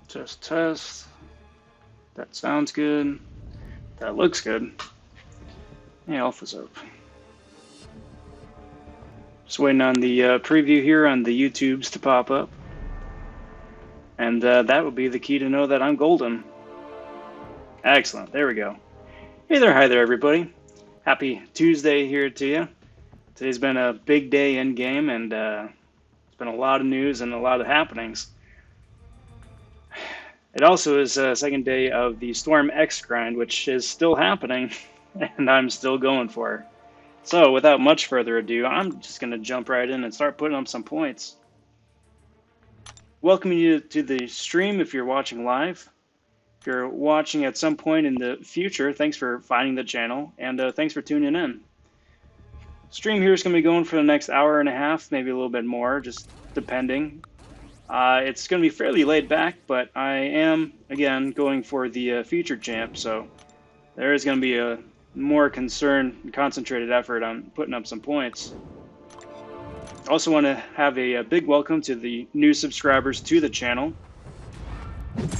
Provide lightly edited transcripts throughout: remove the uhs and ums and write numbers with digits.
Just test. That sounds good. That looks good. Hey, Alpha's up. Just waiting on the preview here on the YouTubes to pop up. And that would be the key to know that I'm golden. Excellent. There we go. Hey there, hi there, everybody. Happy Tuesday here to you. Today's been a big day in game, and it's been a lot of news and a lot of happenings. It also is a second day of the Storm X grind, which is still happening, and I'm still going for it. So without much further ado, I'm just going to jump right in and start putting up some points. Welcome you to the stream if you're watching live. If you're watching at some point in the future, thanks for finding the channel, and thanks for tuning in. Stream here is going to be going for the next hour and a half, maybe a little bit more, just depending. It's going to be fairly laid back, but I am, again, going for the featured champ, so there is going to be a more concerned and concentrated effort on putting up some points. Also want to have a big welcome to the new subscribers to the channel.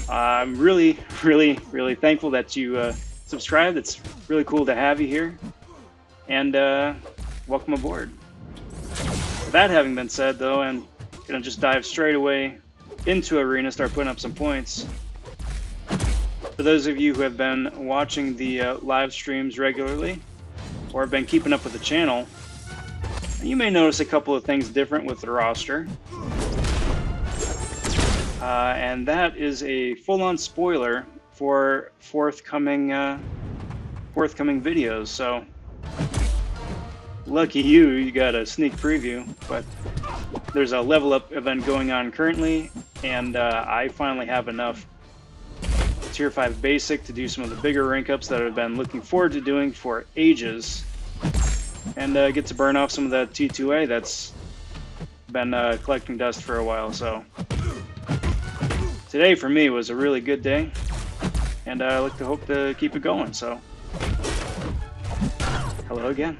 I'm really thankful that you subscribed. It's really cool to have you here, and welcome aboard. With that having been said, though, I'm going to just dive straight away into Arena, start putting up some points. For those of you who have been watching the live streams regularly, or have been keeping up with the channel, you may notice a couple of things different with the roster. And that is a full-on spoiler for forthcoming videos. So, lucky you got a sneak preview, but there's a level up event going on currently, and I finally have enough Tier 5 Basic to do some of the bigger rank ups that I've been looking forward to doing for ages, and get to burn off some of that T2A that's been collecting dust for a while. So today for me was a really good day, and I hope to keep it going. So hello again.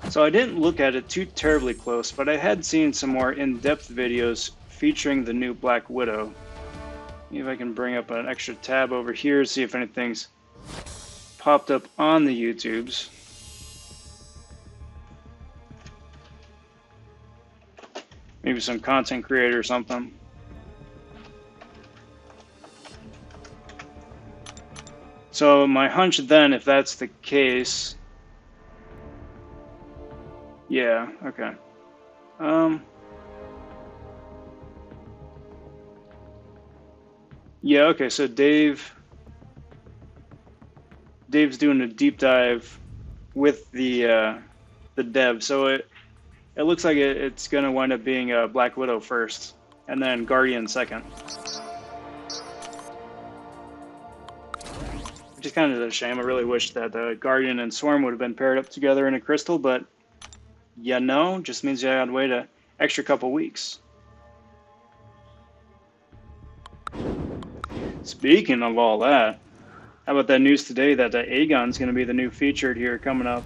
So I didn't look at it too terribly close, but I had seen some more in-depth videos featuring the new Black Widow. See if I can bring up an extra tab over here, see if anything's popped up on the YouTubes. Maybe some content creator or something. So my hunch then, if that's the case, yeah, okay. Yeah, okay, so Dave's doing a deep dive with the dev, so it looks like it's gonna wind up being Black Widow first, and then Guardian second. Which is kind of a shame. I really wish that Guardian and Swarm would have been paired up together in a crystal, but you know, just means you gotta wait an extra couple weeks. Speaking of all that, how about that news today that Aegon's gonna be the new featured here coming up?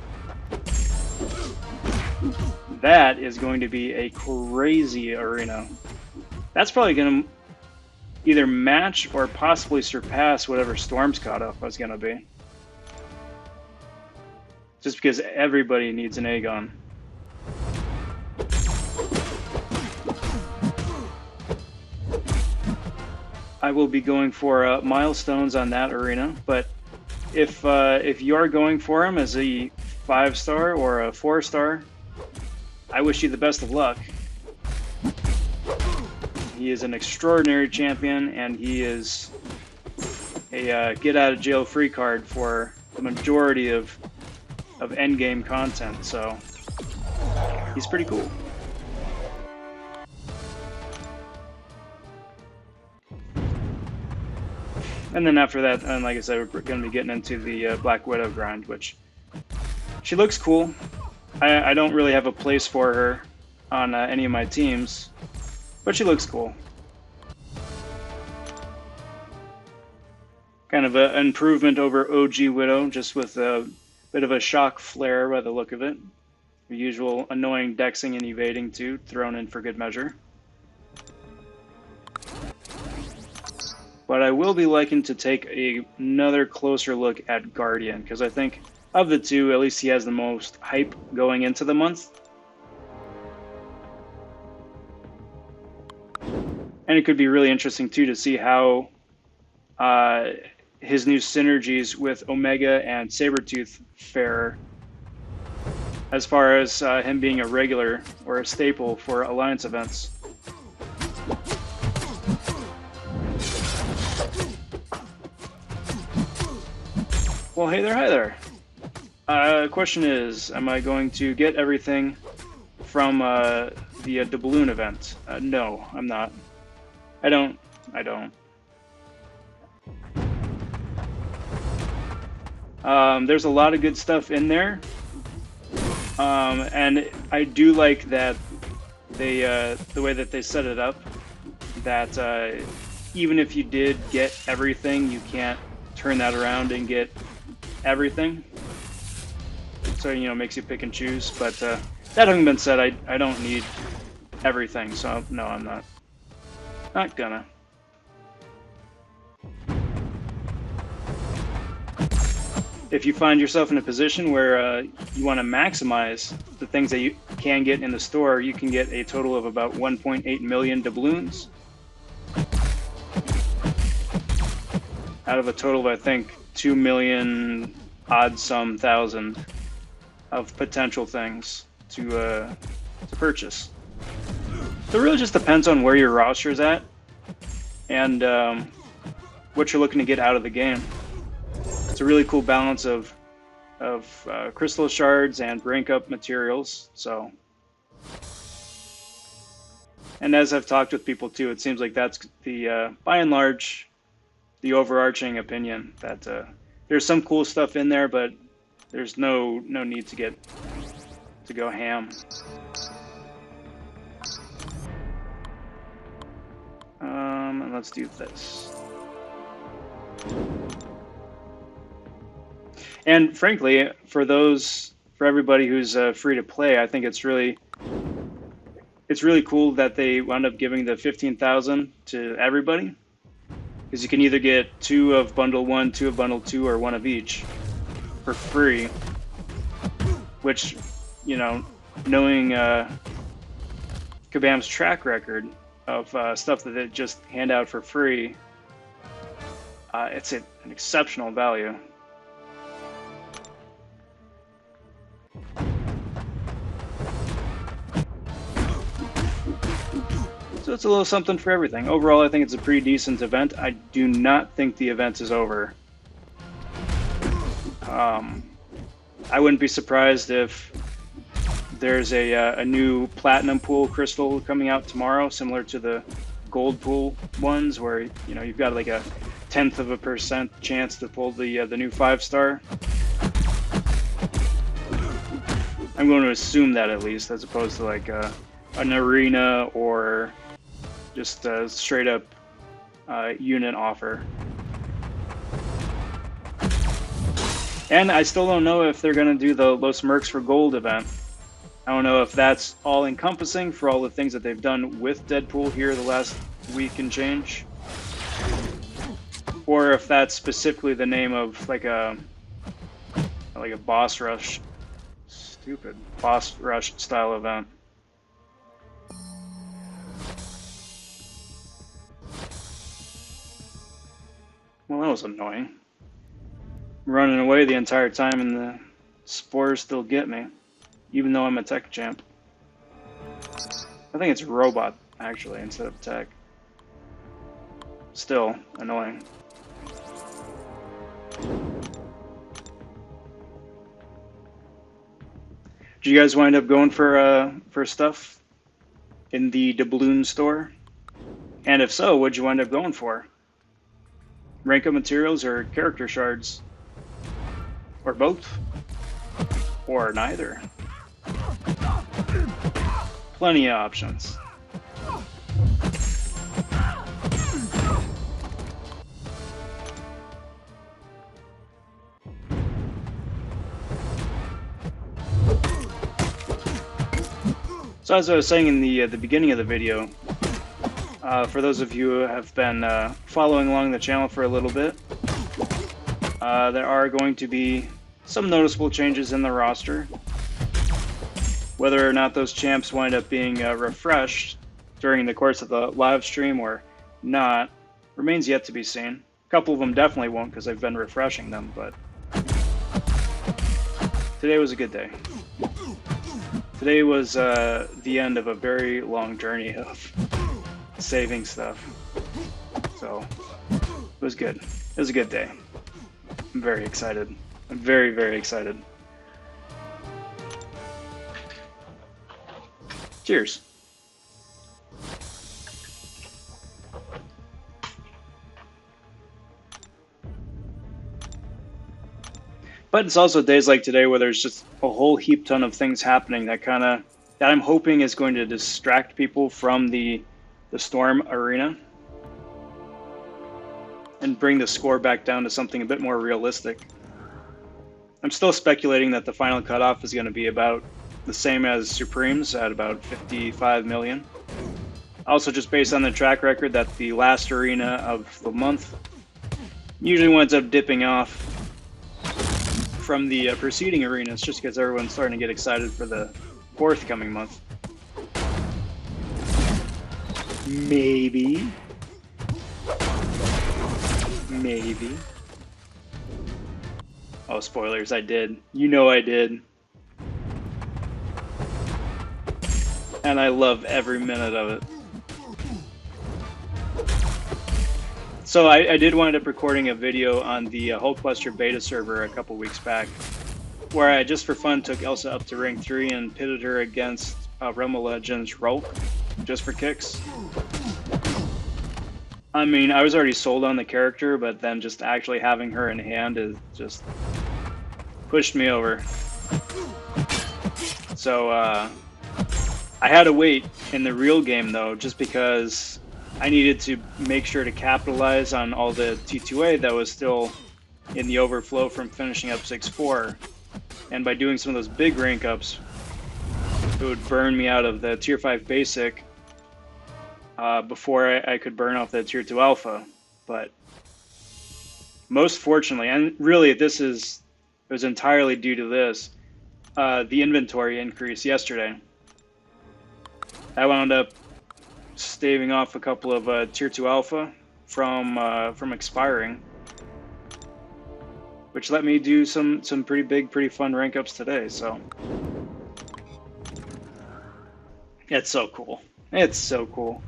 That is going to be a crazy arena. That's probably gonna either match or possibly surpass whatever Storm's cutoff was gonna be. Just because everybody needs an Aegon. I will be going for milestones on that arena, but if you are going for him as a 5-star or a 4-star, I wish you the best of luck. He is an extraordinary champion, and he is a get-out-of-jail-free card for the majority of endgame content, so he's pretty cool. And then after that, and like I said, we're going to be getting into the Black Widow grind, which she looks cool. I don't really have a place for her on any of my teams, but she looks cool. Kind of an improvement over OG Widow, just with a bit of a shock flare by the look of it. The usual annoying dexing and evading too, thrown in for good measure. But I will be liking to take another closer look at Guardian, because I think of the two, at least he has the most hype going into the month. And it could be really interesting too to see how his new synergies with Omega and Sabretooth fare, as far as him being a regular or a staple for Alliance events. Well, hey there, hi there. Question is, am I going to get everything from the doubloon event? No, I'm not. I don't. There's a lot of good stuff in there. And I do like that they, the way that they set it up, that even if you did get everything, you can't turn that around and get everything. So, you know, makes you pick and choose. But that having been said, I don't need everything, so no, I'm not gonna. If you find yourself in a position where you want to maximize the things that you can get in the store, you can get a total of about 1.8 million doubloons out of a total of, I think, 2 million odd some thousand of potential things to purchase. So it really just depends on where your roster's at and what you're looking to get out of the game. It's a really cool balance of crystal shards and rank up materials. So, and as I've talked with people too, it seems like that's the by and large the overarching opinion that there's some cool stuff in there, but there's no need to go ham. And let's do this. And frankly, for everybody who's free to play, I think it's really cool that they wound up giving the 15,000 to everybody, because you can either get 2 of bundle 1, 2 of bundle 2, or 1 of each for free. Which, you know, knowing Kabam's track record of stuff that they just hand out for free, it's an exceptional value. So it's a little something for everything. Overall, I think it's a pretty decent event. I do not think the event is over. I wouldn't be surprised if there's a new platinum pool crystal coming out tomorrow, similar to the gold pool ones, where you know you've got like a 0.1% chance to pull the new 5-star. I'm going to assume that, at least, as opposed to like an arena or just a straight up unit offer. And I still don't know if they're going to do the Los Mercs for Gold event. I don't know if that's all encompassing for all the things that they've done with Deadpool here the last week and change, or if that's specifically the name of like a boss rush, boss rush style event. Well, that was annoying. I'm running away the entire time and the spores still get me, even though I'm a tech champ. I think it's robot, actually, instead of tech. Still annoying. Did you guys wind up going for stuff in the doubloon store? And if so, what'd you wind up going for? Rank up materials or character shards? Or both? Or neither? Plenty of options. So as I was saying in the beginning of the video, for those of you who have been following along the channel for a little bit, there are going to be some noticeable changes in the roster. Whether or not those champs wind up being refreshed during the course of the live stream or not remains yet to be seen. A couple of them definitely won't because I've been refreshing them, but today was a good day. Today was the end of a very long journey of saving stuff. So it was good. It was a good day. I'm very excited. I'm very, very excited. Cheers. But it's also days like today where there's just a whole heap ton of things happening that I'm hoping is going to distract people from the Storm Arena and bring the score back down to something a bit more realistic. I'm still speculating that the final cutoff is going to be about the same as Supreme's at about 55 million. Also, just based on the track record, that the last arena of the month usually winds up dipping off from the preceding arenas just because everyone's starting to get excited for the forthcoming month. Maybe. Oh, spoilers, I did. You know I did. And I love every minute of it. So I did wind up recording a video on the Hulkbuster beta server a couple weeks back, where I just for fun took Elsa up to rank 3 and pitted her against Realm of Legends Rolk, just for kicks. I mean, I was already sold on the character, but then just actually having her in hand is just pushed me over. So I had to wait in the real game though, just because I needed to make sure to capitalize on all the T2A that was still in the overflow from finishing up 6-4. And by doing some of those big rank ups, it would burn me out of the tier 5 basic before I could burn off the tier 2 alpha. But most fortunately, and really it was entirely due to this, the inventory increase yesterday. I wound up staving off a couple of tier 2 alpha from expiring, which let me do some pretty big, pretty fun rank ups today. So it's so cool. It's so cool.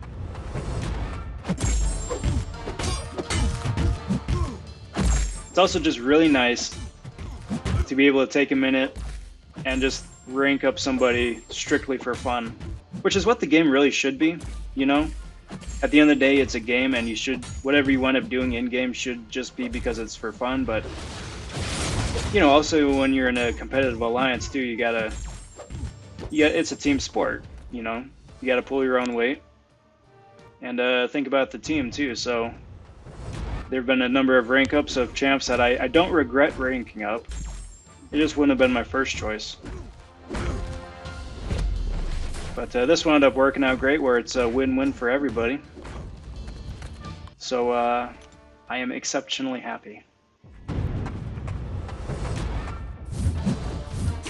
It's also just really nice to be able to take a minute and just rank up somebody strictly for fun, which is what the game really should be, you know? At the end of the day, it's a game, and whatever you wind up doing in-game should just be because it's for fun, but, you know, also when you're in a competitive alliance too, it's a team sport, you know? You gotta pull your own weight, and think about the team too, so there have been a number of rank ups of champs that I don't regret ranking up. It just wouldn't have been my first choice. But this wound up working out great, where it's a win-win for everybody. So I am exceptionally happy.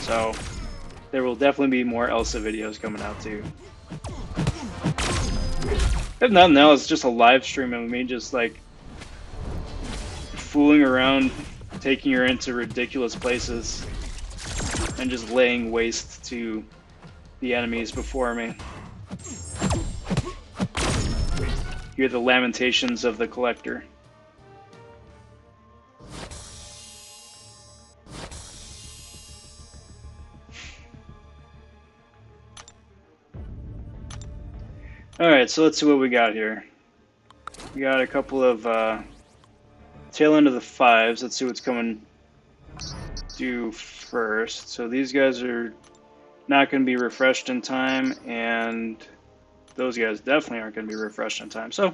So there will definitely be more Elsa videos coming out too. If nothing else, just a live stream of me just like fooling around, taking her into ridiculous places, and just laying waste to the enemies before me. Hear the lamentations of the collector. Alright, so let's see what we got here. We got a couple of tail end of the 5s. Let's see what's coming due first. So these guys are not going to be refreshed in time, and those guys definitely aren't going to be refreshed in time. So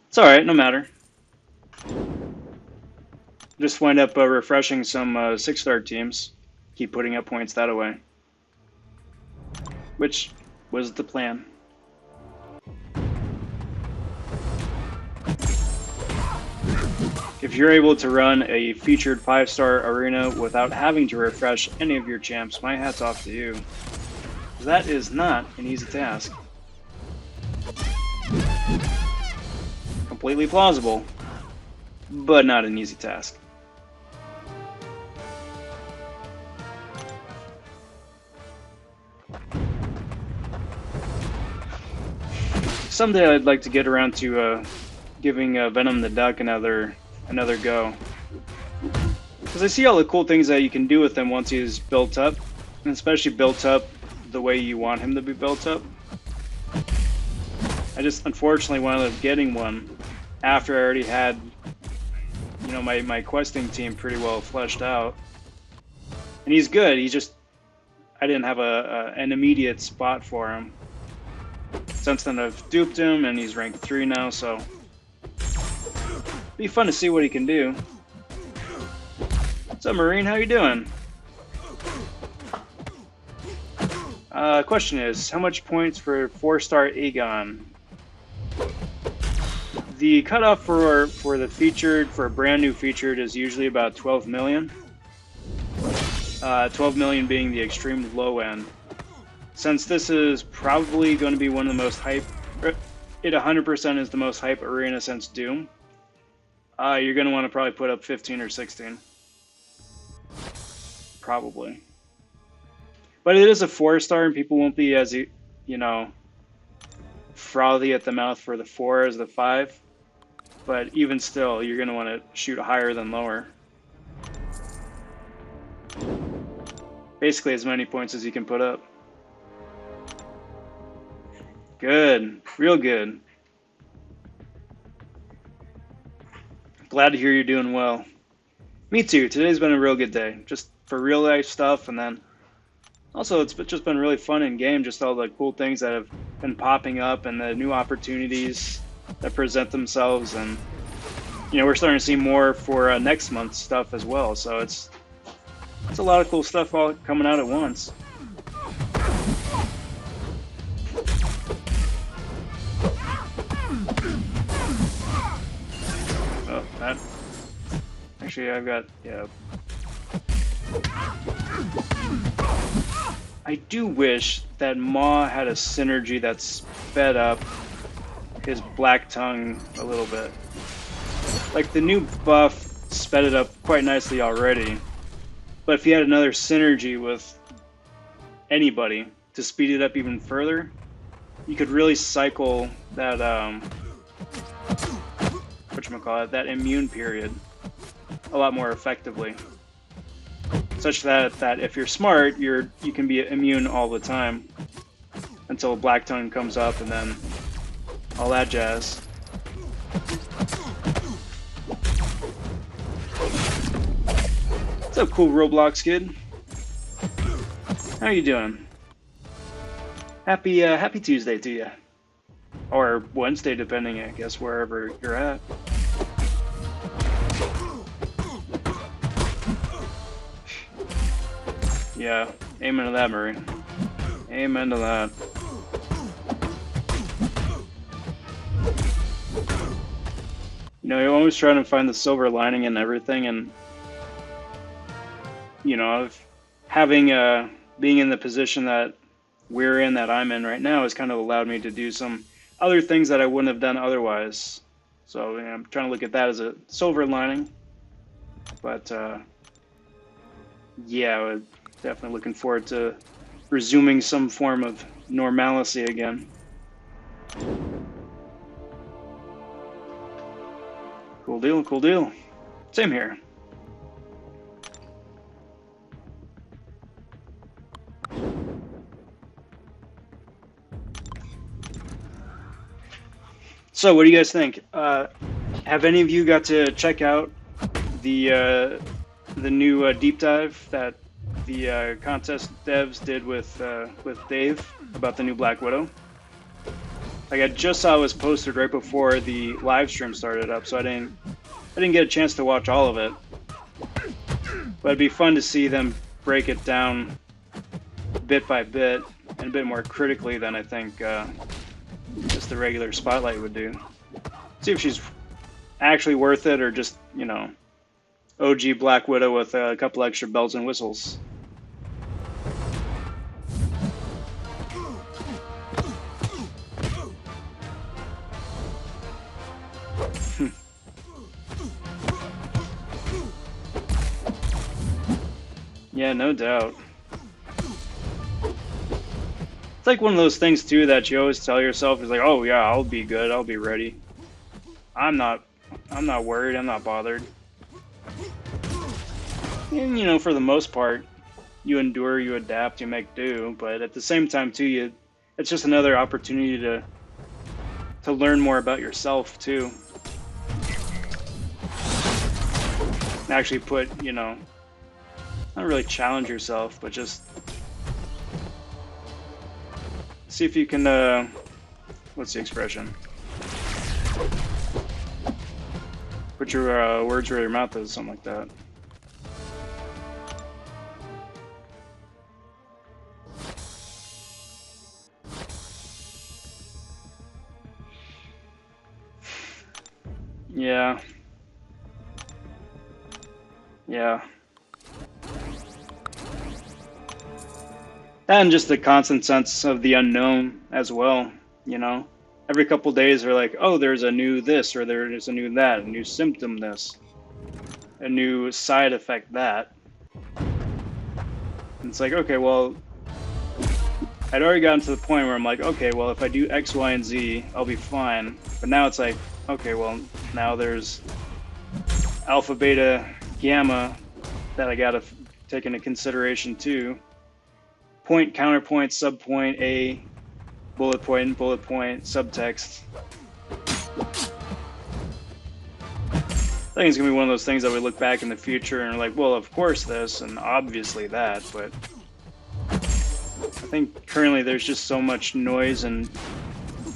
it's alright, no matter. Just wind up refreshing some 6-star teams. Keep putting up points that way. Which Was the plan. If you're able to run a featured 5-star arena without having to refresh any of your champs, my hat's off to you. That is not an easy task. Completely plausible, but not an easy task. Someday I'd like to get around to giving Venom the Duck another go, because I see all the cool things that you can do with him once he's built up, and especially built up the way you want him to be built up. I just unfortunately wound up getting one after I already had, you know, my questing team pretty well fleshed out, and he's good. He just, I didn't have an immediate spot for him. Since then I've duped him and he's ranked 3 now, so be fun to see what he can do. What's up, Marine? How you doing? Question is, how much points for 4-star Aegon? The cutoff for the featured, for a brand new featured, is usually about 12 million. 12 million being the extreme low end. Since this is probably going to be one of the most hype, it 100% is the most hype arena since Doom, you're going to want to probably put up 15 or 16. Probably. But it is a 4-star and people won't be as, you know, frothy at the mouth for the 4 as the 5. But even still, you're going to want to shoot higher than lower. Basically as many points as you can put up. Good. Real good. Glad to hear you're doing well. Me too. Today's been a real good day. Just for real life stuff, and then also it's just been really fun in game, just all the cool things that have been popping up and the new opportunities that present themselves, and you know, we're starting to see more for next month's stuff as well, so it's a lot of cool stuff all coming out at once. Oh, that actually I've got, yeah. I do wish that Maw had a synergy that sped up his Black Tongue a little bit. Like, the new buff sped it up quite nicely already, but if he had another synergy with anybody to speed it up even further, you could really cycle that, whatchamacallit, that immune period a lot more effectively. Such that if you're smart, you can be immune all the time until Black Tongue comes up and then all that jazz. What's up, cool Roblox kid? How you doing? Happy Tuesday to you, or Wednesday, depending, I guess, wherever you're at. Yeah, amen to that, Murray. Amen to that. You know, you're always trying to find the silver lining in everything, and you know, having being in the position that we're in, that I'm in right now, has kind of allowed me to do some other things that I wouldn't have done otherwise. So, you know, I'm trying to look at that as a silver lining. But yeah, we're definitely looking forward to resuming some form of normalcy again. Cool deal, cool deal. Same here. So, what do you guys think? Have any of you got to check out the new deep dive that the contest devs did with Dave about the new Black Widow? Like, I just saw it was posted right before the live stream started up, so I didn't get a chance to watch all of it. But it'd be fun to see them break it down bit by bit and a bit more critically than I think just the regular spotlight would do. See if she's actually worth it, or just, you know, OG Black Widow with a couple extra bells and whistles. Yeah, no doubt. It's like one of those things too that you always tell yourself is like, oh yeah, I'll be good, I'll be ready. I'm not worried, I'm not bothered. And you know, for the most part, you endure, you adapt, you make do, but at the same time too, it's just another opportunity to learn more about yourself too. And actually put, you know, not really challenge yourself, but just see if you can, what's the expression? Put your words where your mouth is, something like that. Yeah. Yeah. And just the constant sense of the unknown as well, you know? Every couple days they're like, oh, there's a new this, or there's a new that, a new symptom this, a new side effect that. And it's like, okay, well, I'd already gotten to the point where I'm like, okay, well, if I do X, Y, and Z, I'll be fine. But now it's like, okay, well, now there's alpha, beta, gamma that I gotta take into consideration too. Point, counterpoint, subpoint, A, bullet point, subtext. I think it's gonna be one of those things that we look back in the future and are like, well, of course this, and obviously that, but I think currently there's just so much noise and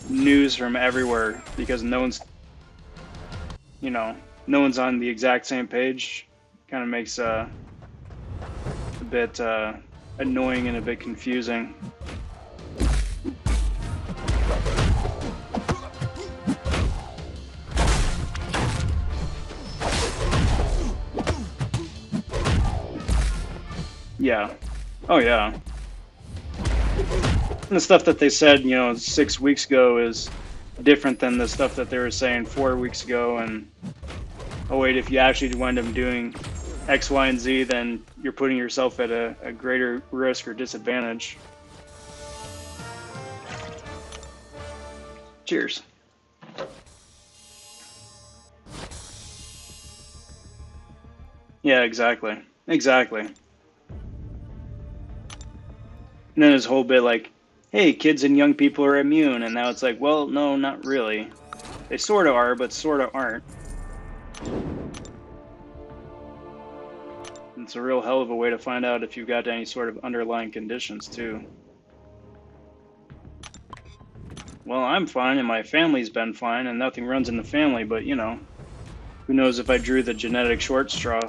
news from everywhere because no one's, you know, no one's on the exact same page. Kind of makes a bit annoying and a bit confusing. Yeah. Oh yeah. And the stuff that they said, you know, 6 weeks ago is different than the stuff that they were saying 4 weeks ago. And oh wait, if you actually wind up doing X, Y, and Z, then you're putting yourself at a greater risk or disadvantage. Cheers. Yeah, exactly. Exactly. And then this whole bit like, hey, kids and young people are immune, and now it's like, well, no, not really. They sort of are, but sort of aren't. It's a real hell of a way to find out if you've got any sort of underlying conditions, too. Well, I'm fine, and my family's been fine, and nothing runs in the family, but, you know, who knows if I drew the genetic short straw.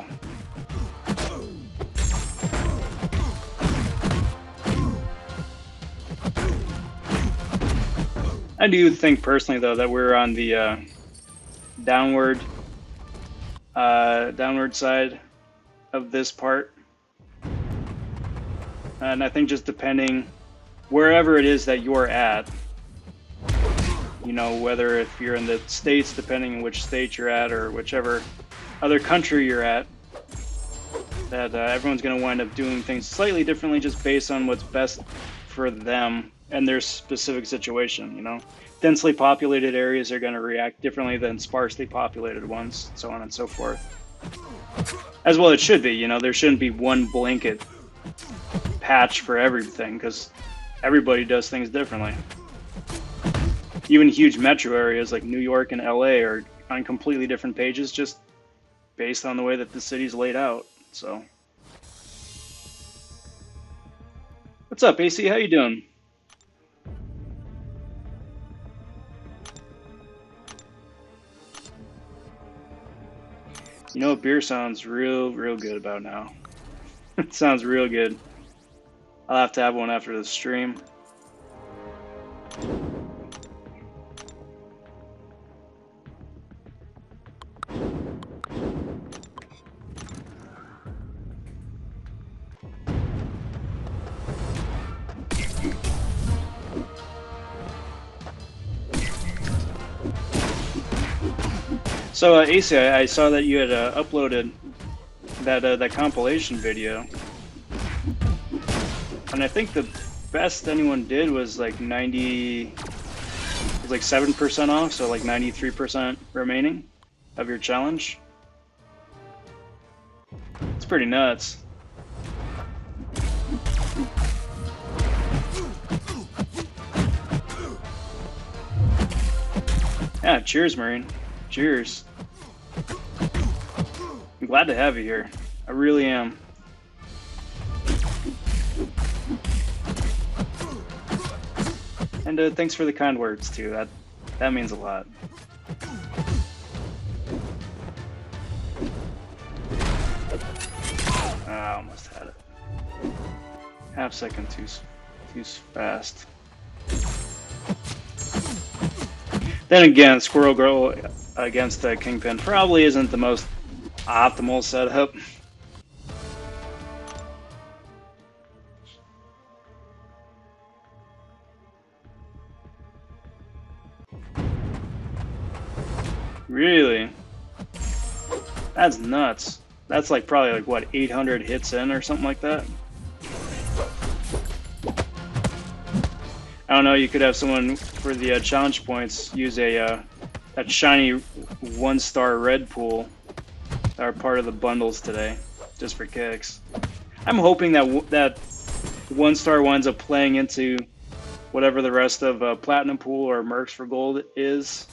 I do think personally, though, that we're on the downward side of this part, and I think just depending wherever it is that you're at, you know, whether if you're in the States, depending on which state you're at, or whichever other country you're at, that everyone's going to wind up doing things slightly differently just based on what's best for them and their specific situation, you know. Densely populated areas are going to react differently than sparsely populated ones, so on and so forth. As well it should be, you know, there shouldn't be one blanket patch for everything, because everybody does things differently. Even huge metro areas like New York and LA are on completely different pages just based on the way that the city's laid out, so. What's up, AC? How you doing? You know what beer sounds real good about now? It sounds real good. I'll have to have one after the stream. So, AC, I saw that you had uploaded that compilation video, and I think the best anyone did was like 7% off, so like 93% remaining of your challenge. It's pretty nuts. Yeah, cheers, Marine. Cheers. I'm glad to have you here. I really am. And thanks for the kind words too. That means a lot. I almost had it. Half second too fast. Then again, Squirrel Girl against Kingpin probably isn't the most optimal setup. Really? That's nuts. That's like probably like what, 800 hits in or something like that? I don't know, you could have someone for the challenge points use that shiny 1-star red pool that are part of the bundles today, just for kicks. I'm hoping that that 1-star winds up playing into whatever the rest of Platinum Pool or Mercs for Gold is.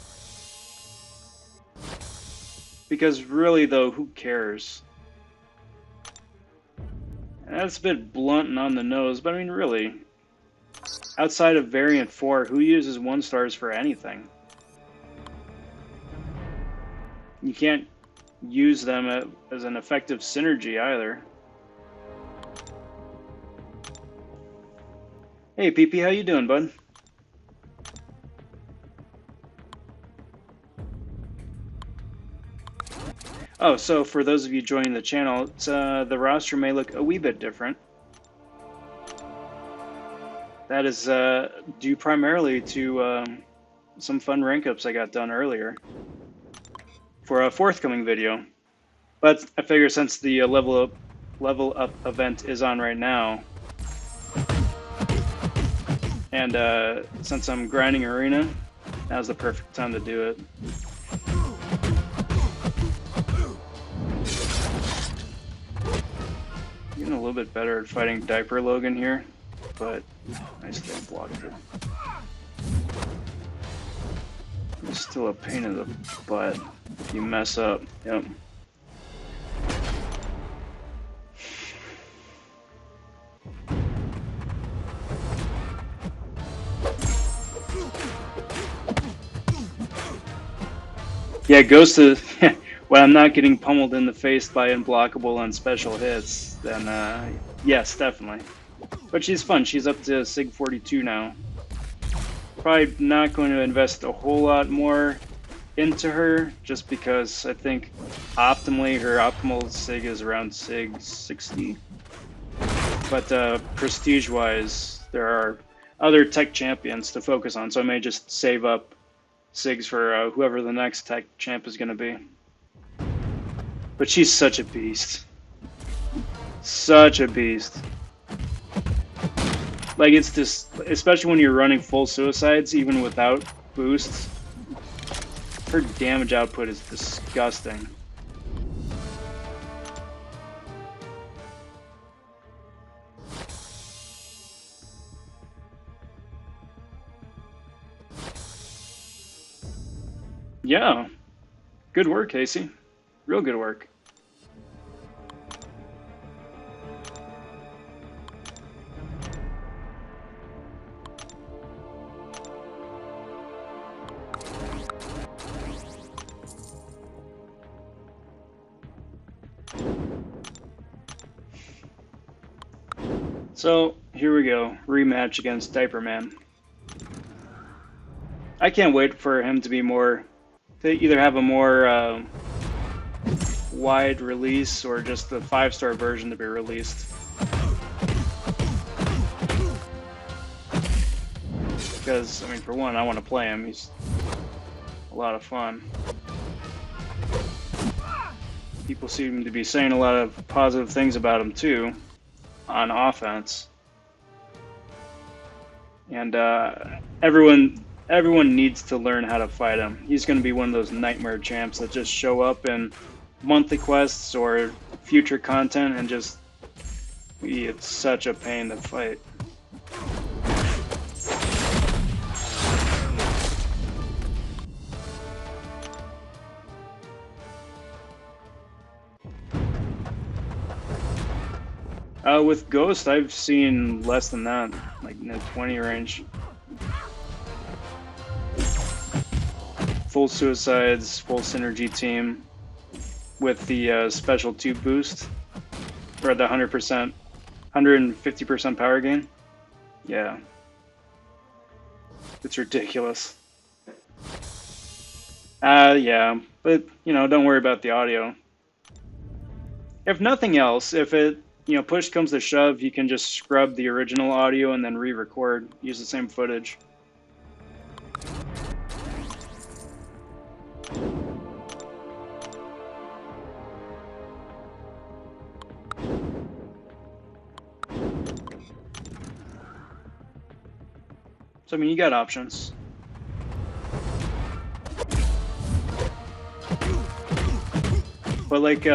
Because really though, who cares? And that's a bit blunt and on the nose, but I mean really, outside of Variant 4, who uses 1-stars for anything? You can't use them as an effective synergy either. Hey PP, how you doing, bud? Oh, so for those of you joining the channel, the roster may look a wee bit different. That is due primarily to some fun rank ups I got done earlier for a forthcoming video. But I figure since the level up event is on right now, and since I'm grinding arena, now's the perfect time to do it. Getting a little bit better at fighting Diaper Logan here, but I still blocked it. It's still a pain in the butt if you mess up. Yep. Yeah, Ghost is... when I'm not getting pummeled in the face by unblockable on special hits, then yes, definitely. But she's fun. She's up to Sig 42 now. Probably not going to invest a whole lot more into her, just because I think optimally her optimal Sig is around Sig 60. But prestige-wise, there are other tech champions to focus on, so I may just save up Sigs for whoever the next tech champ is going to be. But she's such a beast. Such a beast. Like, it's just, especially when you're running full suicides, even without boosts, her damage output is disgusting. Yeah. Good work, Casey. Real good work. So, here we go. Rematch against Diaper Man. I can't wait for him to be more... to either have a more wide release or just the 5-star version to be released. Because, I mean, for one, I want to play him. He's a lot of fun. People seem to be saying a lot of positive things about him too on offense. And everyone needs to learn how to fight him. He's going to be one of those nightmare champs that just show up in monthly quests or future content and just it's such a pain to fight. With Ghost, I've seen less than that, like in the 20 range. Full suicides, full synergy team with the special 2 boost, or the 100%, 150% power gain. Yeah. It's ridiculous. Yeah, but, you know, don't worry about the audio. If nothing else, if it, you know, push comes to shove, you can just scrub the original audio and then re-record, use the same footage. So, I mean, you got options. But, like,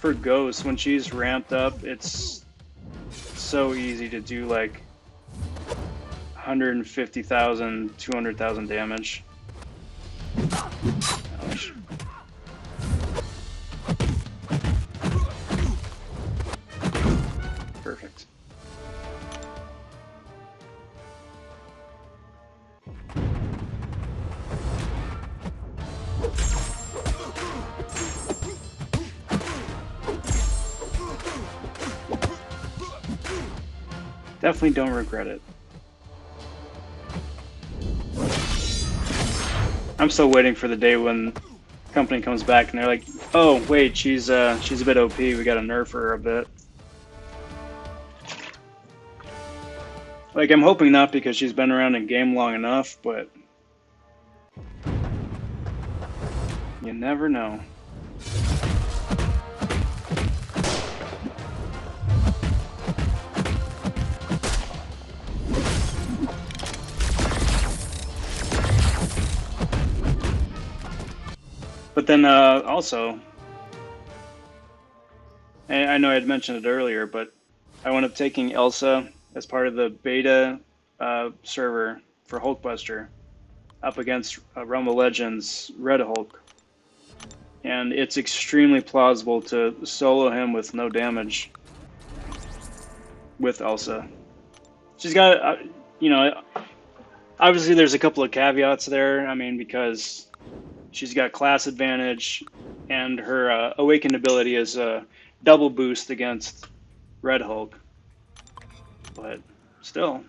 for Ghost, when she's ramped up, it's so easy to do, like, 150,000, 200,000 damage. Ouch. Perfect. Definitely don't regret it. I'm still waiting for the day when company comes back and they're like, "Oh, wait, she's a bit OP. We got to nerf her a bit." Like, I'm hoping not because she's been around in game long enough, but you never know. But then also, I know I had mentioned it earlier, but I wound up taking Elsa as part of the beta server for Hulkbuster up against Realm of Legends Red Hulk. And it's extremely plausible to solo him with no damage with Elsa. She's got, you know, obviously there's a couple of caveats there. I mean, because she's got class advantage, and her awakened ability is a double boost against Red Hulk. But still,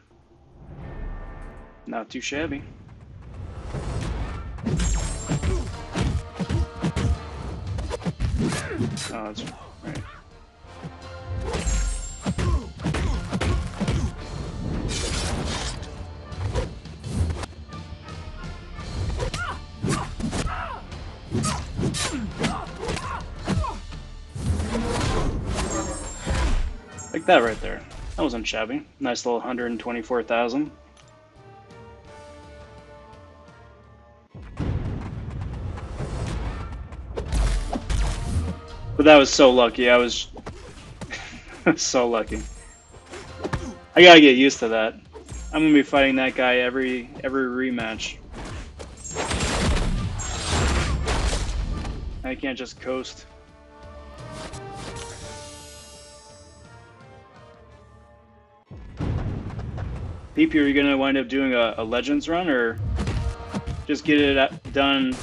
not too shabby. Oh, that's right. Like that right there. That wasn't shabby. Nice little 124,000. But that was so lucky. I was so lucky. I gotta get used to that. I'm gonna be fighting that guy every rematch. I can't just coast. PP, are you gonna wind up doing a Legends run, or just get it done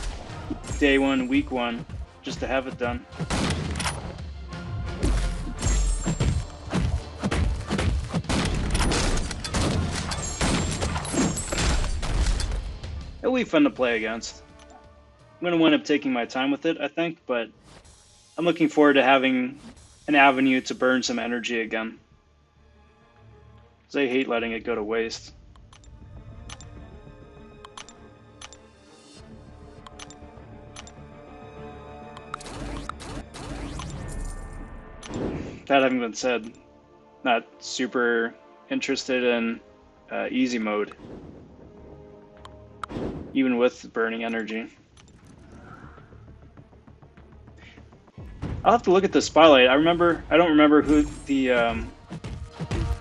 day 1, week 1, just to have it done? It'll be fun to play against. I'm going to wind up taking my time with it, I think, but I'm looking forward to having an avenue to burn some energy again. Because I hate letting it go to waste. That having been said, not super interested in easy mode, even with burning energy. I'll have to look at the spotlight. I don't remember who the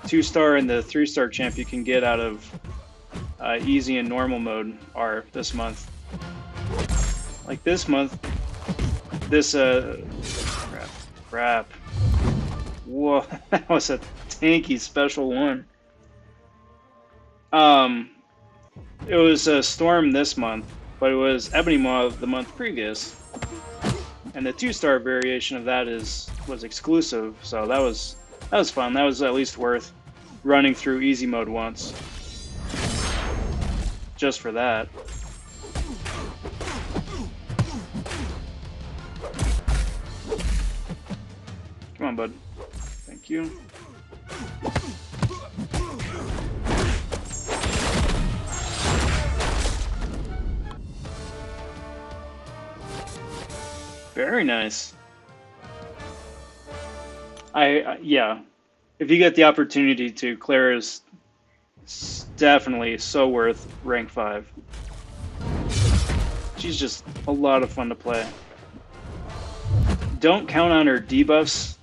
2-star and the 3-star champ you can get out of easy and normal mode are this month. Like this month, this crap. Whoa, that was a tanky special one. It was a storm this month, but it was Ebony Maw the month previous. And the 2-star variation of that was exclusive, so that was fun. That was at least worth running through easy mode once, just for that. Come on, bud. Thank you. Very nice. Yeah, if you get the opportunity to, Claire is definitely so worth rank 5. She's just a lot of fun to play. Don't count on her debuffs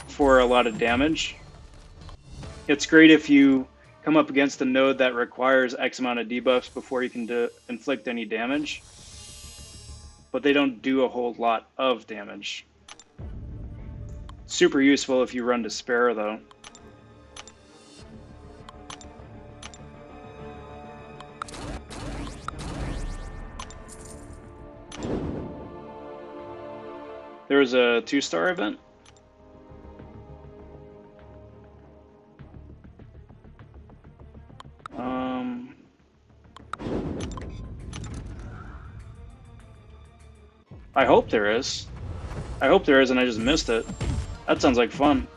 for a lot of damage. It's great if you come up against a node that requires X amount of debuffs before you can inflict any damage. But they don't do a whole lot of damage. Super useful if you run Despair, though. There was a 2-star event. I hope there is. I hope there is and I just missed it. That sounds like fun.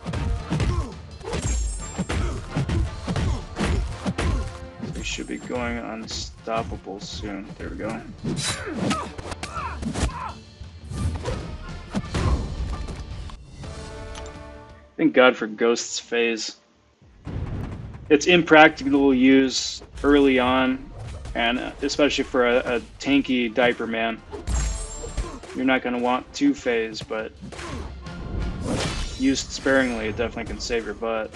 We should be going unstoppable soon. There we go. Thank God for Ghost's phase. It's impractical to use early on, and especially for a tanky diaper man. You're not going to want 2 phase, but used sparingly, it definitely can save your butt.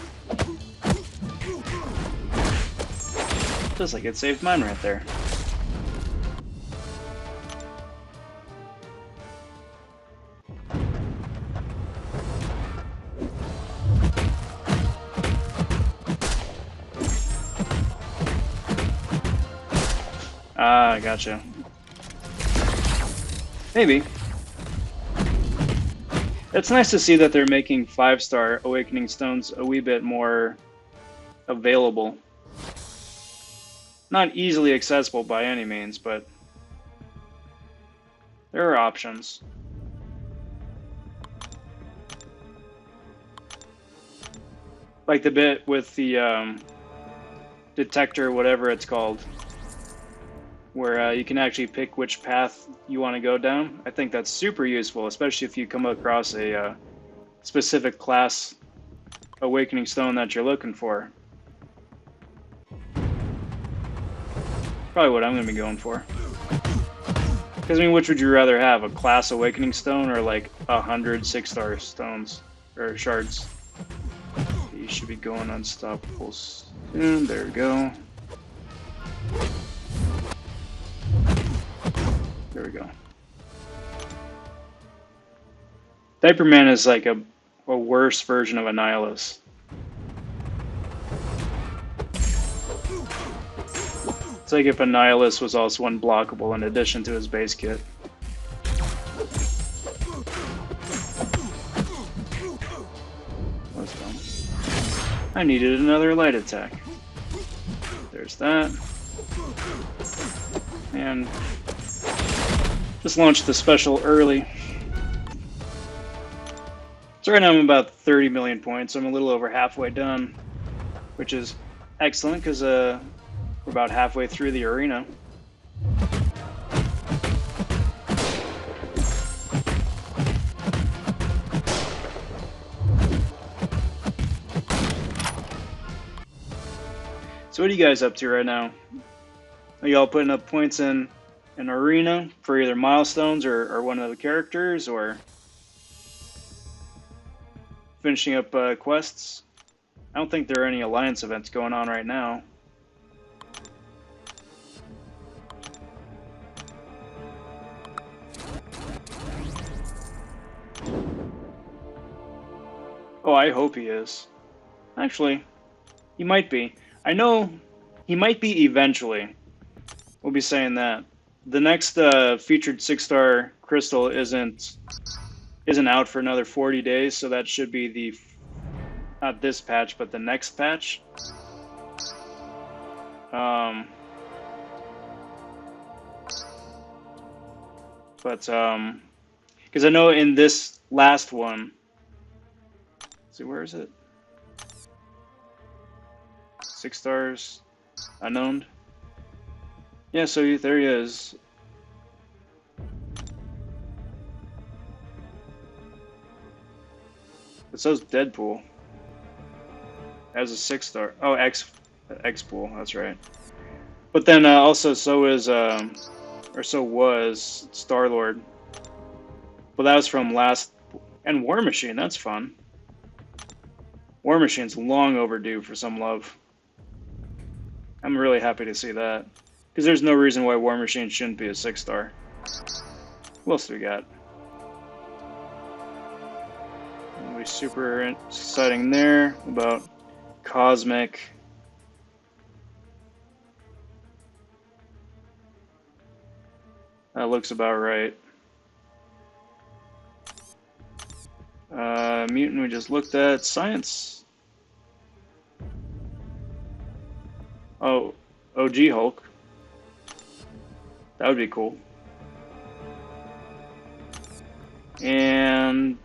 Just like it saved mine right there. Ah, gotcha. Maybe. It's nice to see that they're making 5-star Awakening Stones a wee bit more available. Not easily accessible by any means, but there are options. Like the bit with the detector, whatever it's called, where you can actually pick which path you want to go down. I think that's super useful, especially if you come across a specific class Awakening Stone that you're looking for. Probably what I'm going to be going for. Because, I mean, which would you rather have? A class Awakening Stone or like 100 6-star stones? Or shards? Okay, you should be going unstoppable soon. There we go. There we go. Diaper Man is like a worse version of Annihilus. It's like if Annihilus was also unblockable in addition to his base kit. That's dumb. I needed another light attack. There's that. And just launched the special early. So right now I'm about 30 million points. I'm a little over halfway done, which is excellent because we're about halfway through the arena. So what are you guys up to right now? Are y'all putting up points in an arena for either milestones or one of the characters, or finishing up quests? I don't think there are any alliance events going on right now. Oh, I hope he is. Actually, he might be. I know he might be eventually. We'll be saying that. The next featured 6-star crystal isn't out for another 40 days, so that should be the not this patch, but the next patch. Because I know in this last one, let's see, where is it? 6 stars, unknown. Yeah, so there he is. It says Deadpool as a 6-star. Oh, X-Pool, that's right. But then also so was Star-Lord. Well, that was from last, and War Machine, that's fun. War Machine's long overdue for some love. I'm really happy to see that. Because there's no reason why War Machine shouldn't be a 6-star. What else do we got? It'll be super exciting there about Cosmic. That looks about right. Mutant we just looked at. Science. Oh, OG Hulk. That would be cool. And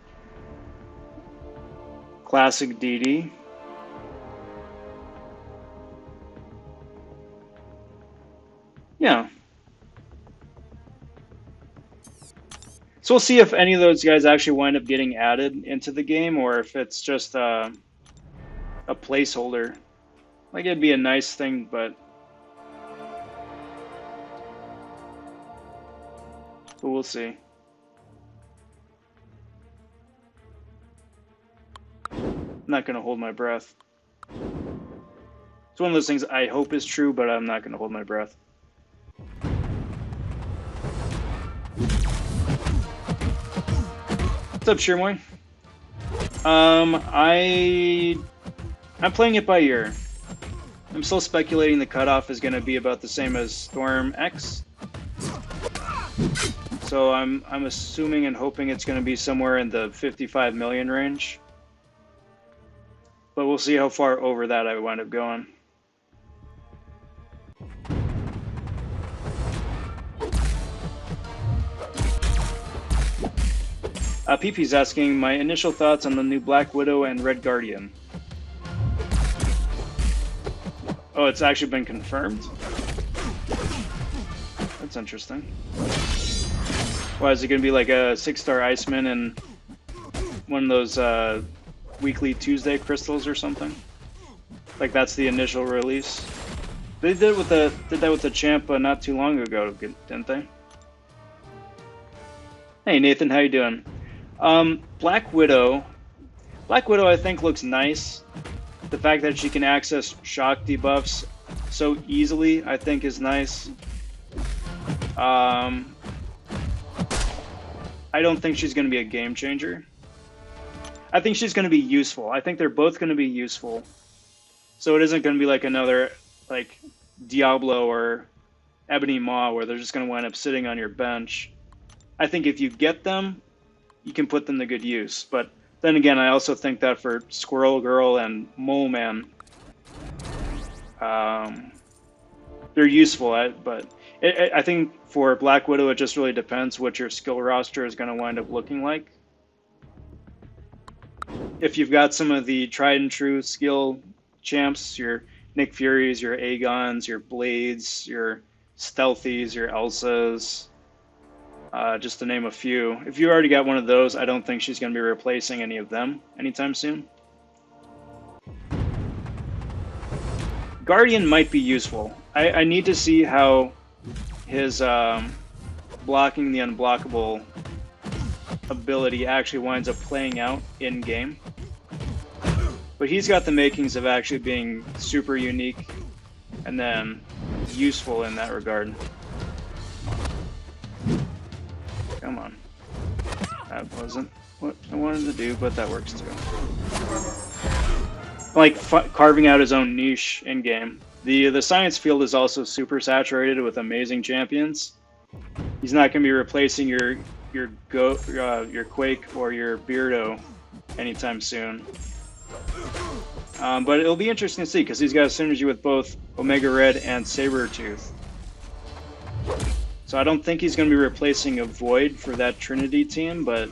classic DD. Yeah. So we'll see if any of those guys actually wind up getting added into the game, or if it's just a placeholder. Like, it'd be a nice thing, but we'll see. I'm not going to hold my breath. It's one of those things I hope is true, but I'm not going to hold my breath. What's up, Shirmoy? I'm playing it by ear. I'm still speculating the cutoff is going to be about the same as Storm X. So I'm assuming and hoping it's going to be somewhere in the 55 million range. But we'll see how far over that I wind up going. PP's asking my initial thoughts on the new Black Widow and Red Guardian. Oh, it's actually been confirmed? That's interesting. Why, is it going to be like a 6-star Iceman and one of those weekly Tuesday crystals or something? Like that's the initial release? They did that with the champ not too long ago, didn't they? Hey Nathan, how you doing? Black Widow I think looks nice. The fact that she can access shock debuffs so easily I think is nice. I don't think she's going to be a game changer. I think she's going to be useful. I think they're both going to be useful. So it isn't going to be like another like Diablo or Ebony Maw where they're just going to wind up sitting on your bench. I think if you get them, you can put them to good use. But then again, I also think that for Squirrel Girl and Mole Man, they're useful. But I think for Black Widow, it just really depends what your skill roster is going to wind up looking like. If you've got some of the tried and true skill champs, your Nick Furies, your Agons, your Blades, your Stealthies, your Elsas, just to name a few. If you already got one of those, I don't think she's going to be replacing any of them anytime soon. Guardian might be useful. I need to see how his blocking the unblockable ability actually winds up playing out in game. But he's got the makings of actually being super unique and then useful in that regard. Come on. That wasn't what I wanted to do, but that works too. Like carving out his own niche in game. The science field is also super saturated with amazing champions. He's not going to be replacing your Quake or your Beardo anytime soon. But it'll be interesting to see because he's got a synergy with both Omega Red and Sabretooth. So I don't think he's going to be replacing a Void for that Trinity team, but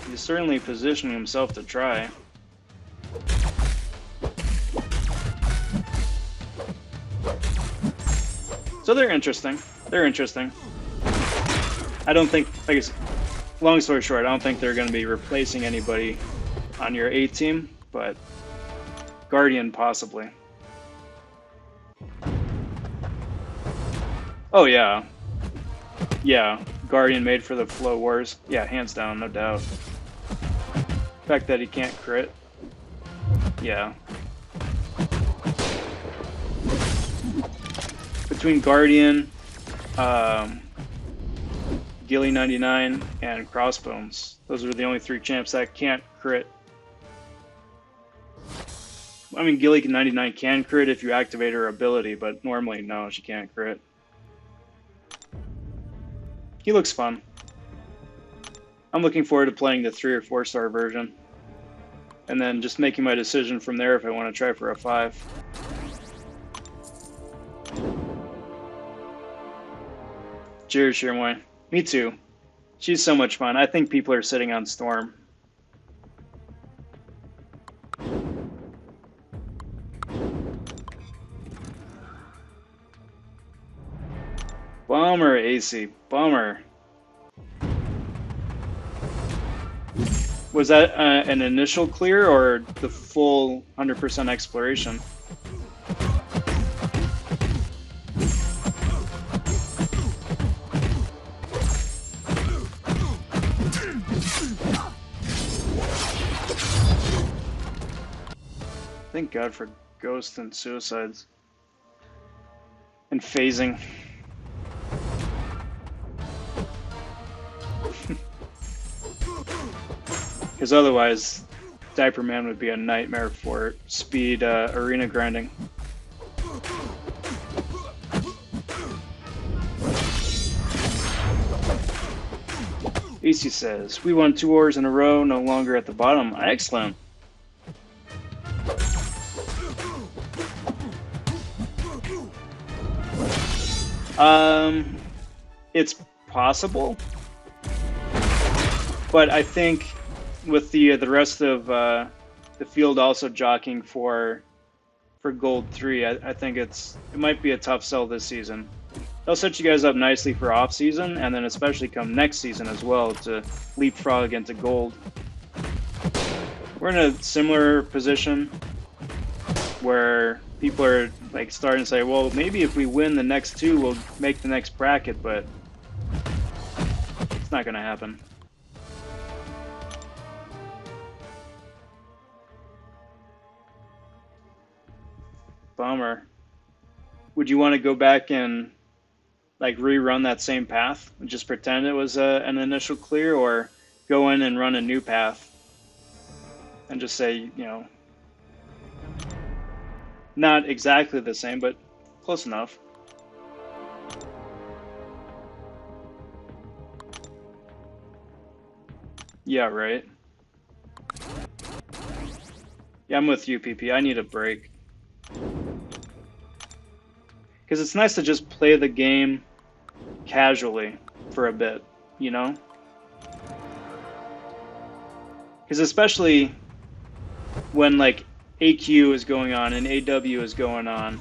he's certainly positioning himself to try. So they're interesting. They're interesting. I don't think, like, long story short, I don't think they're going to be replacing anybody on your A team, but Guardian possibly. Oh yeah. Yeah, Guardian made for the Flow Wars. Yeah, hands down, no doubt. The fact that he can't crit. Yeah. Between Guardian, Gilly 99, and Crossbones, those are the only three champs that can't crit. I mean, Gilly 99 can crit if you activate her ability, but normally, no, she can't crit. He looks fun. I'm looking forward to playing the 3 or 4 star version. And then just making my decision from there if I want to try for a 5. Cheers, Shermoy. Me too. She's so much fun. I think people are sitting on Storm. Bummer, AC. Bummer. Was that an initial clear or the full 100% exploration? Thank God for ghosts and suicides. And phasing. Because otherwise, Diaper Man would be a nightmare for speed arena grinding. AC says, we won 2 wars in a row, no longer at the bottom. Excellent. It's possible, but I think with the rest of the field also jockeying for Gold 3, I think it might be a tough sell this season. They'll set you guys up nicely for off season, and then especially come next season as well to leapfrog into Gold. We're in a similar position where people are like starting to say, well, maybe if we win the next 2, we'll make the next bracket, but it's not going to happen. Bummer. Would you want to go back and like rerun that same path and just pretend it was an initial clear, or go in and run a new path and just say, you know, not exactly the same, but close enough? Yeah, right. Yeah, I'm with you, PP. I need a break. Because it's nice to just play the game casually for a bit, you know? Because especially when like AQ is going on and AW is going on,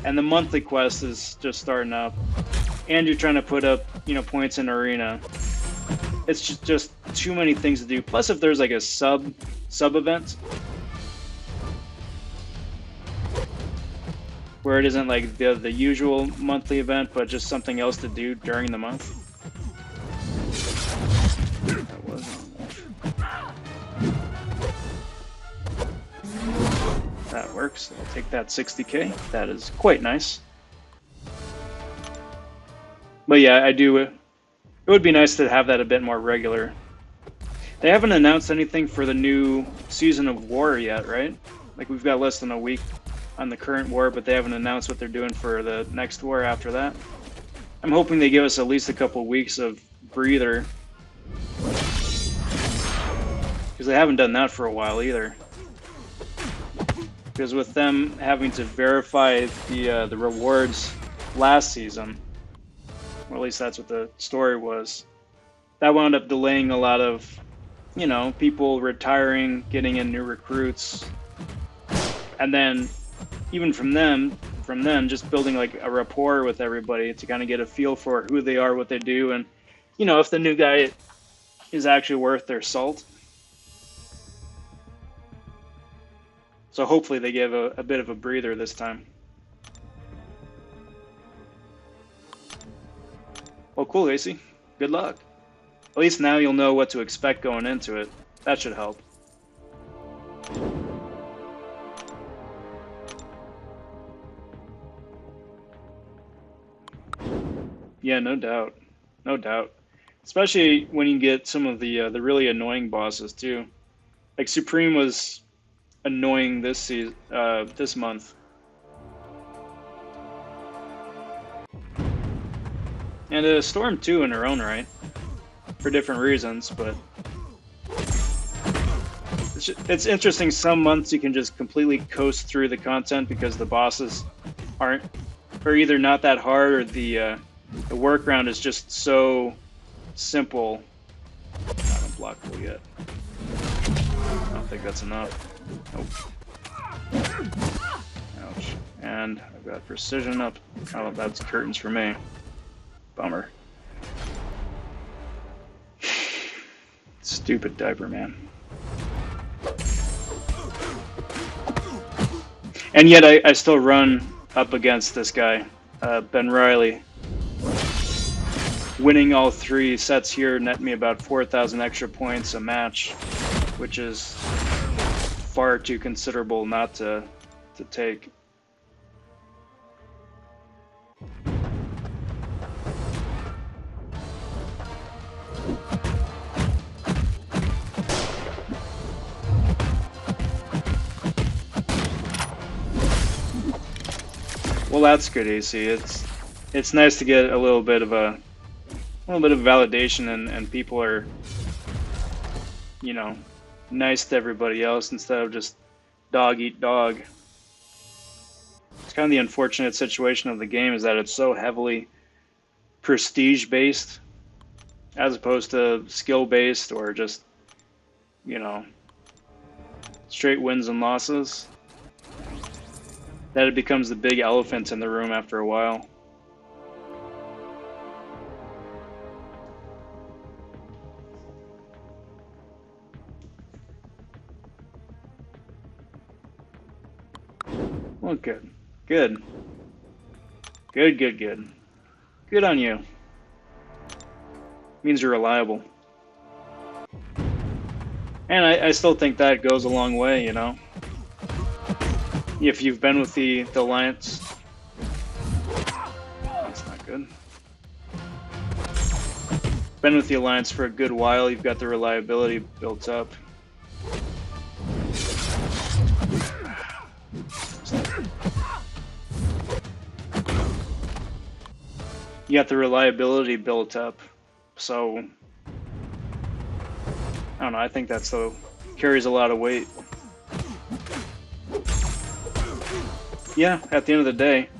and the monthly quest is just starting up, and you're trying to put up, you know, points in arena. It's just too many things to do. Plus, if there's like a sub event, where it isn't like the usual monthly event, but just something else to do during the month. That wasn't enough. That works. I'll take that 60k. That is quite nice. But yeah, I do. It would be nice to have that a bit more regular. They haven't announced anything for the new season of War yet, right? Like, we've got less than a week on the current war, but they haven't announced what they're doing for the next war after that. I'm hoping they give us at least a couple weeks of breather, because they haven't done that for a while either. Because with them having to verify the rewards last season, or at least that's what the story was, that wound up delaying a lot of, you know, people retiring, getting in new recruits, and then even from them just building like a rapport with everybody to kind of get a feel for who they are, what they do, and, you know, if the new guy is actually worth their salt. So hopefully they give a bit of a breather this time. Well, cool, AC. Good luck. At least now you'll know what to expect going into it. That should help. Yeah, no doubt. No doubt. Especially when you get some of the really annoying bosses too. Like Supreme was annoying this season, this month. And Storm too in her own right, for different reasons, but it's interesting. Some months you can just completely coast through the content because the bosses are either not that hard, or the workaround is just so simple. Not unblockable yet. I don't think that's enough. Nope. Ouch. And I've got precision up. Oh, that's curtains for me. Bummer. Stupid diaper man. And yet I still run up against this guy, Ben Riley. Winning all 3 sets here net me about 4,000 extra points a match, which is far too considerable not to take. Well, that's good, AC. It's nice to get a little bit of validation, and people are, you know, nice to everybody else instead of just dog eat dog. It's kind of the unfortunate situation of the game, is that it's so heavily prestige based as opposed to skill based, or just, you know, straight wins and losses, that it becomes the big elephant in the room after a while. Well, good. Good. Good, good, good. Good on you. Means you're reliable. And I still think that goes a long way, you know? If you've been with the Alliance... That's not good. Been with the Alliance for a good while, you've got the reliability built up. You got the reliability built up, so I don't know, I think that still carries a lot of weight. Yeah, at the end of the day.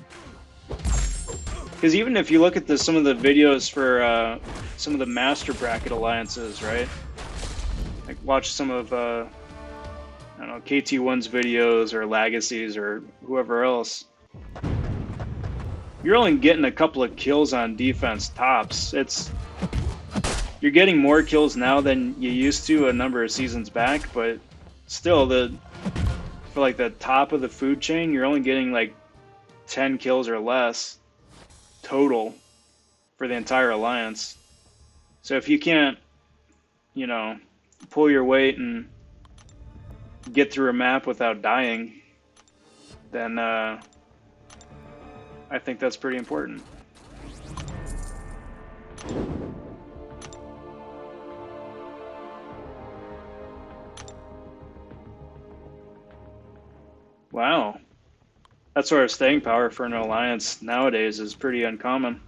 Because even if you look at some of the videos for some of the master bracket alliances, right? Like watch some of, I don't know, KT1's videos or Legacy's or whoever else. You're only getting a couple of kills on defense tops. You're getting more kills now than you used to a number of seasons back, but still, for like the top of the food chain, you're only getting like 10 kills or less total for the entire alliance. So if you can't, you know, pull your weight and get through a map without dying, then I think that's pretty important. Wow. That sort of staying power for an alliance nowadays is pretty uncommon.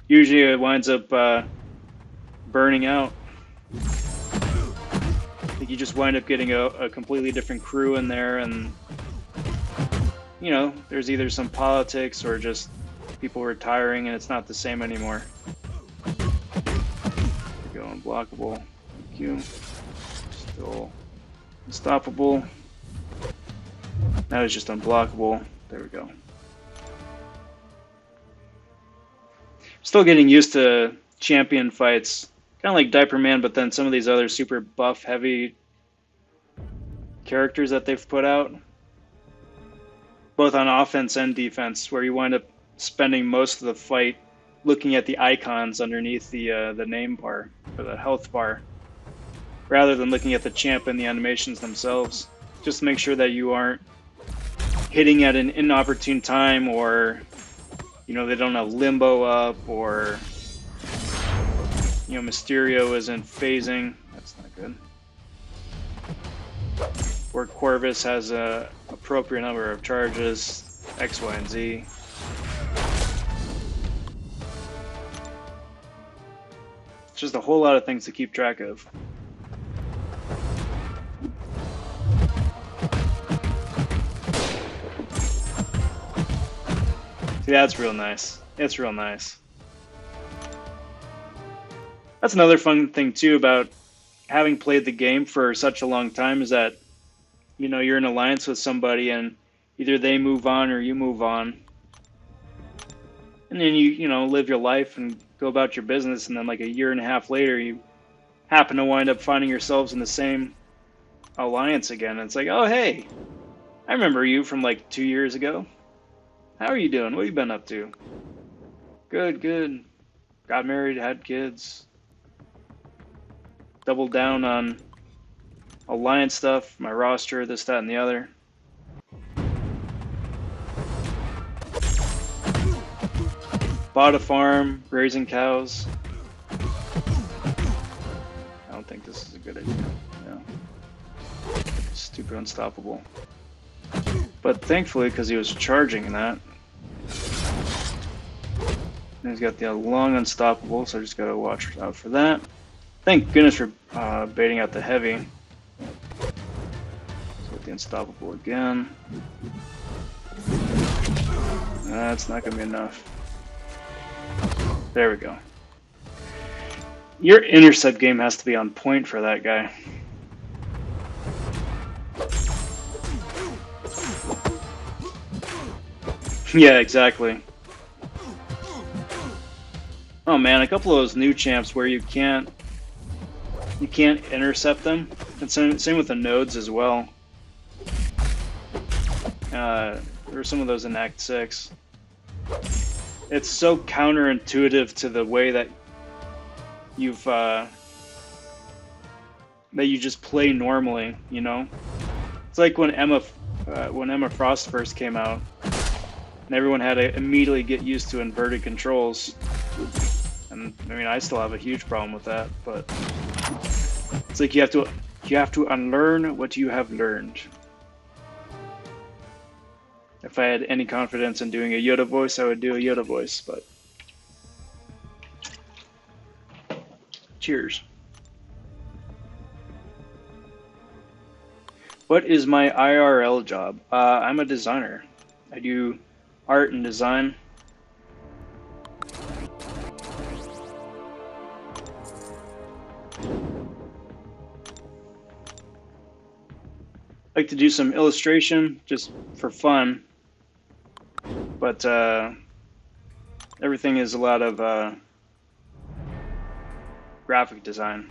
Usually it winds up burning out. I think you just wind up getting a completely different crew in there, and you know, there's either some politics or just people retiring and it's not the same anymore. Go unblockable. Thank you. Still unstoppable. Now it's just unblockable. There we go. Still getting used to champion fights. Kind of like Diaper Man, but then some of these other super buff heavy characters that they've put out. Both on offense and defense, where you wind up spending most of the fight looking at the icons underneath the name bar, or the health bar, rather than looking at the champ and the animations themselves. Just to make sure that you aren't hitting at an inopportune time, or you know, they don't have limbo up, or you know, Mysterio isn't phasing. That's not good. Or Corvus has a appropriate number of charges, X, Y, and Z. It's just a whole lot of things to keep track of. See, that's real nice. It's real nice. That's another fun thing too about having played the game for such a long time, is that, you know, you're in alliance with somebody and either they move on or you move on. And then you know, live your life and go about your business, and then like a year and a half later you happen to wind up finding yourselves in the same alliance again. And it's like, oh hey, I remember you from like 2 years ago. How are you doing? What have you been up to? Good, good. Got married, had kids. Doubled down on alliance stuff, my roster, this, that, and the other. Bought a farm, raising cows. I don't think this is a good idea. No. Stupid unstoppable. But thankfully, because he was charging that, and he's got the long unstoppable, so I just gotta watch out for that. Thank goodness for baiting out the heavy. So with the unstoppable again. That's not gonna be enough. There we go. Your intercept game has to be on point for that guy. Yeah, exactly. Oh man, a couple of those new champs where you can't intercept them. And same with the nodes as well. There were some of those in Act 6. It's so counterintuitive to the way that you've that you just play normally, you know? It's like when Emma Frost first came out, and everyone had to immediately get used to inverted controls. And I mean, I still have a huge problem with that, but it's like you have to unlearn what you have learned. If I had any confidence in doing a Yoda voice, I would do a Yoda voice, but cheers. What is my IRL job? I'm a designer. I do art and design. I like to do some illustration just for fun, but everything is a lot of graphic design.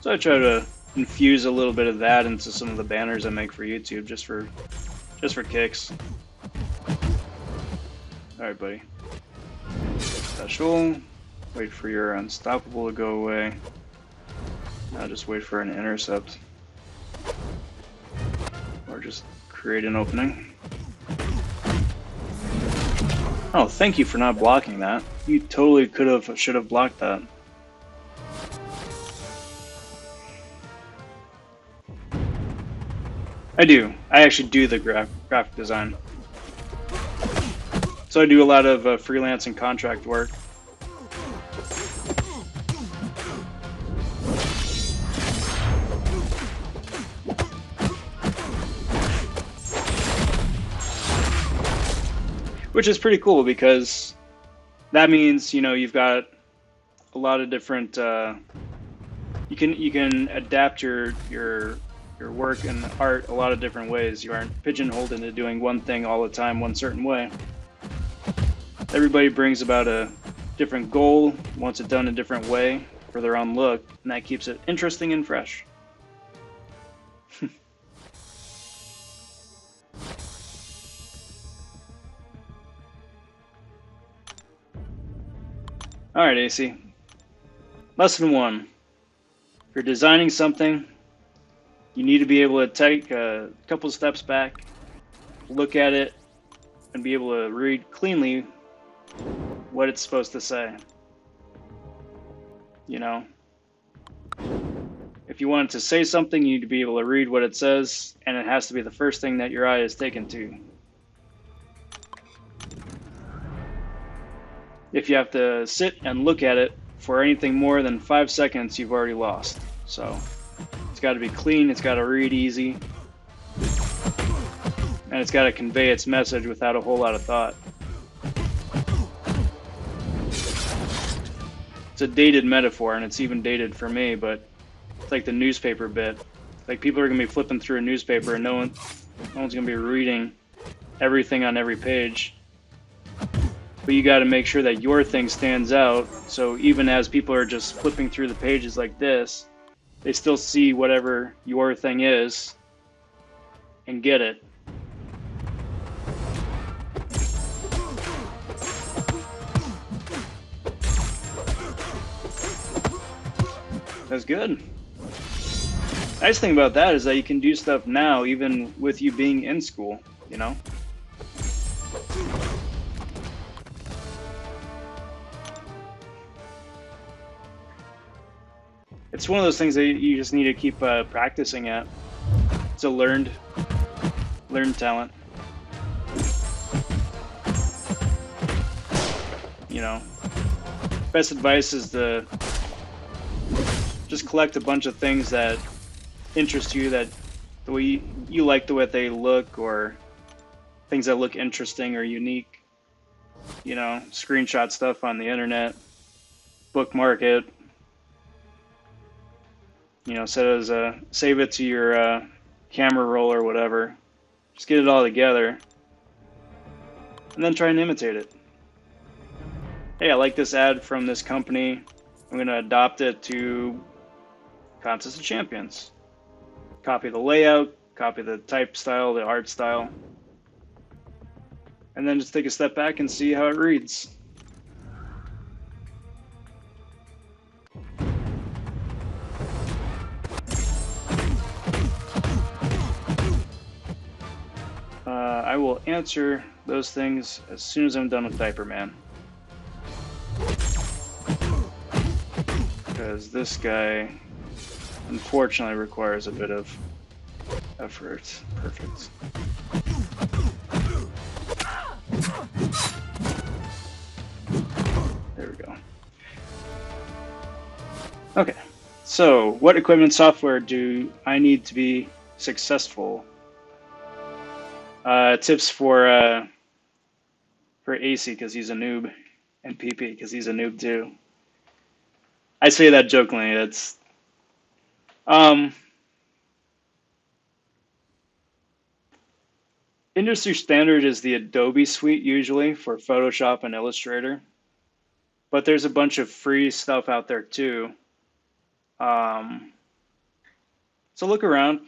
So I try to infuse a little bit of that into some of the banners I make for YouTube, just for kicks. All right, buddy. Special. Wait for your unstoppable to go away. Now just wait for an intercept. Or just create an opening. Oh, thank you for not blocking that. You totally should have blocked that. I do. I actually do the graphic design. So I do a lot of freelance and contract work. Which is pretty cool because that means, you know, you've got a lot of different, you can adapt your work and art a lot of different ways. You aren't pigeonholed into doing one thing all the time, one certain way. Everybody brings about a different goal, wants it done a different way for their own look, and that keeps it interesting and fresh. All right, AC. Lesson 1. If you're designing something, you need to be able to take a couple steps back, look at it, and be able to read cleanly what it's supposed to say. You know? If you want it to say something, you need to be able to read what it says, and it has to be the first thing that your eye is taken to. If you have to sit and look at it for anything more than 5 seconds, you've already lost. So it's got to be clean, it's got to read easy, and it's got to convey its message without a whole lot of thought. It's a dated metaphor, and it's even dated for me, but it's like the newspaper bit. Like, people are going to be flipping through a newspaper and no one's going to be reading everything on every page. But you got to make sure that your thing stands out, so even as people are just flipping through the pages like this, they still see whatever your thing is and get it. That's good. Nice thing about that is that you can do stuff now, even with you being in school, you know? It's one of those things that you just need to keep practicing at. It's a learned talent. You know, best advice is to just collect a bunch of things that interest you, that the way you like the way they look, or things that look interesting or unique. You know, screenshot stuff on the internet, bookmark it. You know, save it to your camera roll or whatever. Just get it all together, and then try and imitate it. Hey, I like this ad from this company. I'm gonna adopt it to Contest of Champions. Copy the layout, copy the type style, the art style, and then just take a step back and see how it reads. I will answer those things as soon as I'm done with Diaper Man. Because this guy, unfortunately, requires a bit of effort. Perfect. There we go. Okay, so what equipment software do I need to be successful? Tips for AC because he's a noob, and PP because he's a noob too. I say that jokingly. It's industry standard is the Adobe suite usually for Photoshop and Illustrator, but there's a bunch of free stuff out there too. So look around.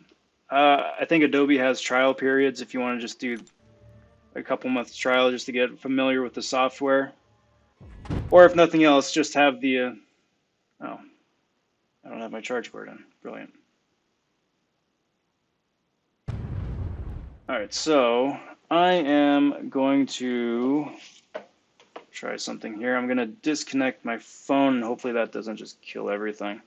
I think Adobe has trial periods if you want to just do a couple months trial just to get familiar with the software. Or if nothing else, just have the, oh, I don't have my charge cord in. Brilliant. All right, so I am going to try something here. I'm going to disconnect my phone, and hopefully that doesn't just kill everything.